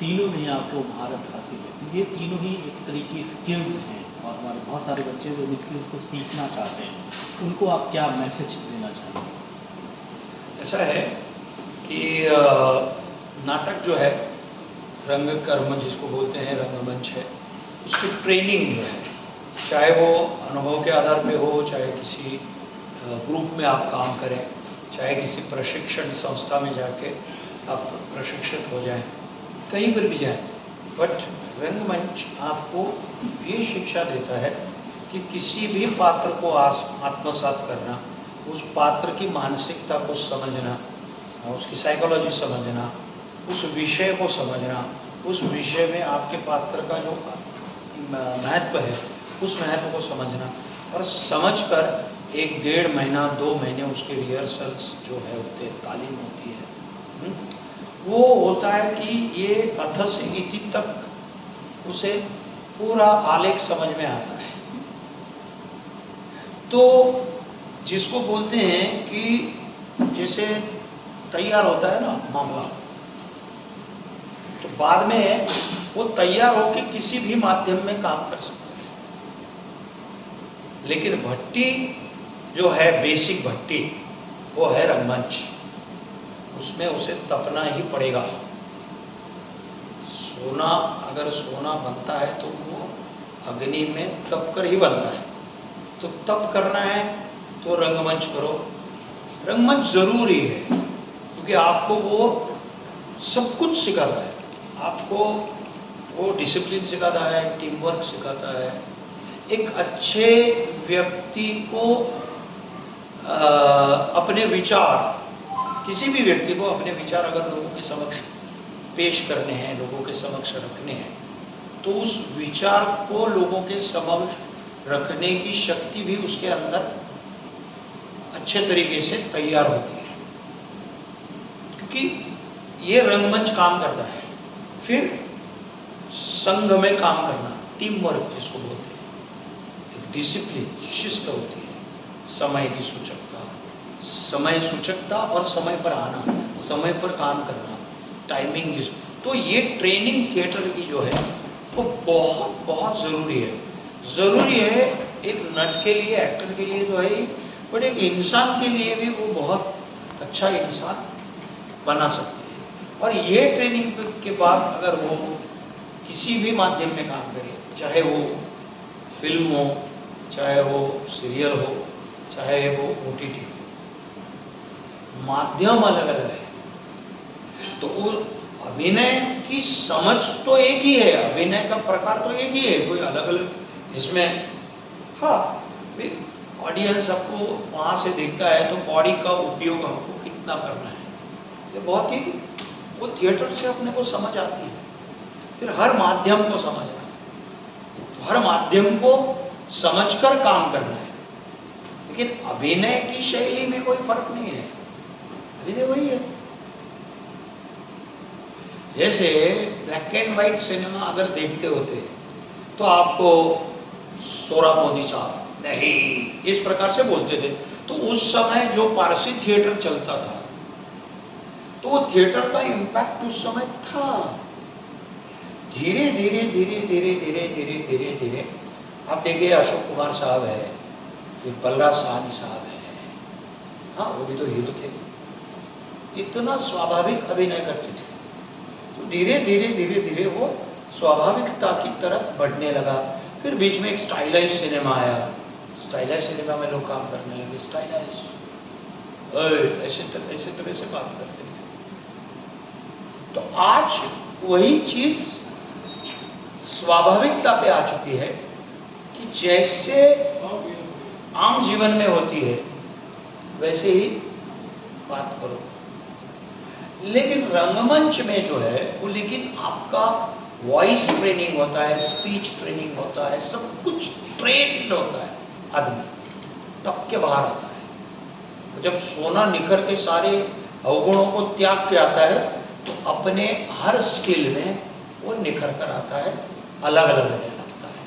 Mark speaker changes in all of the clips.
Speaker 1: तीनों में ही आपको महारत हासिल है। तो ये तीनों ही एक तरह की स्किल्स हैं और हमारे बहुत सारे बच्चे जो इन स्किल्स को सीखना चाहते हैं उनको आप क्या मैसेज देना चाहेंगे?
Speaker 2: ऐसा है कि नाटक जो है, रंगकर्म जिसको बोलते हैं, रंगमंच है, उसकी ट्रेनिंग जो है, चाहे वो अनुभव के आधार पे हो, चाहे किसी ग्रुप में आप काम करें, चाहे किसी प्रशिक्षण संस्था में जाके आप प्रशिक्षित हो जाएं, कहीं पर भी जाएं, बट रंगमंच आपको ये शिक्षा देता है कि किसी भी पात्र को आत्मसात करना, उस पात्र की मानसिकता को समझना, उसकी साइकोलॉजी समझना, उस विषय को समझना, उस विषय में आपके पात्र का जो महत्व है उस महत्व को समझना, और समझकर 1-1.5 महीना 2 महीने उसके रिहर्सल्स जो है होते हैं, तालीम होती है, वो होता है कि ये अथ से इति तक उसे पूरा आलेख समझ में आता है। तो जिसको बोलते हैं कि जैसे तैयार होता है ना मामला, तो बाद में वो तैयार होके किसी भी माध्यम में काम कर सकता है। लेकिन भट्टी जो है, बेसिक भट्टी, वो है रंगमंच, उसमें उसे तपना ही पड़ेगा। सोना अगर सोना बनता है तो वो अग्नि में तप कर ही बनता है। तो तप करना है तो रंगमंच करो। रंगमंच जरूरी है क्योंकि आपको वो सब कुछ सिखाता है। आपको वो डिसिप्लिन सिखाता है, टीम वर्क सिखाता है, एक अच्छे व्यक्ति को अपने विचार, किसी भी व्यक्ति को अपने विचार अगर लोगों के समक्ष पेश करने हैं, लोगों के समक्ष रखने हैं, तो उस विचार को लोगों के समक्ष रखने की शक्ति भी उसके अंदर अच्छे तरीके से तैयार होती है, क्योंकि ये रंगमंच काम करता है। फिर संघ में काम करना, टीम वर्क जिसको बोलते हैं, एक डिसिप्लिन, शिस्त होती है, समय की सूचकता, समय सूचकता और समय पर आना, समय पर काम करना, टाइमिंग जिस, तो ये ट्रेनिंग थिएटर की जो है वो बहुत बहुत ज़रूरी है। ज़रूरी है एक नट के लिए, एक्टर के लिए तो है ही, बट एक इंसान के लिए भी वो बहुत अच्छा इंसान बना सकती है। और ये ट्रेनिंग के बाद अगर वो किसी भी माध्यम में काम करे, चाहे वो फिल्म हो, चाहे वो सीरियल हो, चाहे वो OTT हो, माध्यम अलग अलग है, तो वो अभिनय की समझ तो एक ही है, अभिनय का प्रकार तो एक ही है, कोई अलग अलग इसमें। हाँ, ऑडियंस आपको वहाँ से देखता है तो बॉडी का उपयोग हमको कितना करना है, ये बहुत ही वो थिएटर से अपने को समझ आती है। फिर हर माध्यम को समझना है, तो हर माध्यम को समझकर काम करना है। लेकिन अभिनय की शैली में कोई फर्क नहीं है, अभिनय वही है। जैसे ब्लैक एंड व्हाइट सिनेमा अगर देखते होते तो आपको सोरा मोदी साहब नहीं इस प्रकार से बोलते थे, तो उस समय जो पारसी थिएटर चलता था तो वो थिएटर का इम्पैक्ट उस समय था। धीरे धीरे धीरे धीरे धीरे धीरे धीरे धीरे आप देखिए, अशोक कुमार साहब है, फिर बलराज साहनी साहब है, हाँ वो भी तो हीरो थे, इतना स्वाभाविक अभिनय करते थे, तो धीरे धीरे धीरे धीरे वो स्वाभाविकता की तरफ बढ़ने लगा। फिर बीच में एक स्टाइलाइज सिनेमा आया, स्टाइलाइज सिनेमा में लोग काम करने लगे, स्टाइलाइज ऐसे तरह से बात करते थे। तो आज वही चीज स्वाभाविकता पे आ चुकी है कि जैसे आम जीवन में होती है वैसे ही बात करो। लेकिन रंगमंच में जो है वो, लेकिन आपका वॉइस ट्रेनिंग होता है, स्पीच ट्रेनिंग होता है, सब कुछ ट्रेंड होता है आदमी, तब के बाहर आता है। जब सोना निखर के सारे अवगुणों को त्याग के आता है तो अपने हर स्किल में वो निखर कर आता है, अलग अलग रहने लगता है।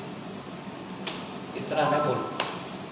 Speaker 2: इतना मैं बोलूँ।